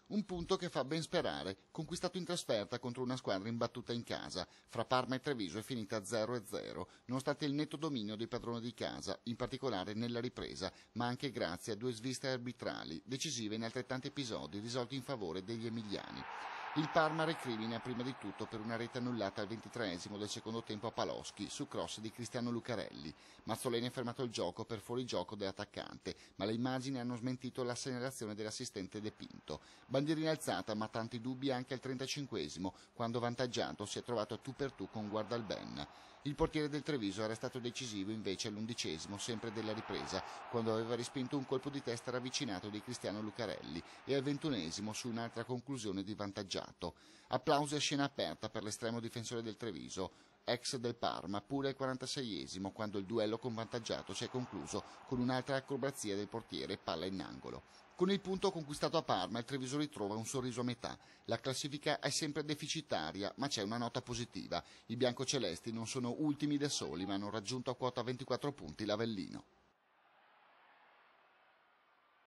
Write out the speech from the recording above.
Un punto che fa ben sperare, conquistato in trasferta contro una squadra imbattuta in casa. Fra Parma e Treviso è finita 0-0, nonostante il netto dominio dei padroni di casa, in particolare nella ripresa, ma anche grazie a due sviste arbitrali, decisive in altrettanti episodi risolti in favore degli emiliani. Il Parma recrimina prima di tutto per una rete annullata al 23esimo del secondo tempo a Paloschi, su cross di Cristiano Lucarelli. Mazzoleni ha fermato il gioco per fuorigioco dell'attaccante, ma le immagini hanno smentito la segnalazione dell'assistente De Pinto. Bandierina alzata, ma tanti dubbi anche al 35esimo, quando vantaggiato si è trovato a tu per tu con Guardalben. Il portiere del Treviso era stato decisivo invece all'11esimo, sempre della ripresa, quando aveva respinto un colpo di testa ravvicinato di Cristiano Lucarelli, e al 21esimo su un'altra conclusione di vantaggiato. Applausi a scena aperta per l'estremo difensore del Treviso, ex del Parma, pure al 46esimo, quando il duello con vantaggiato si è concluso con un'altra acrobazia del portiere, palla in angolo. Con il punto conquistato a Parma, il Treviso ritrova un sorriso a metà. La classifica è sempre deficitaria, ma c'è una nota positiva. I biancocelesti non sono ultimi da soli, ma hanno raggiunto a quota 24 punti l'Avellino.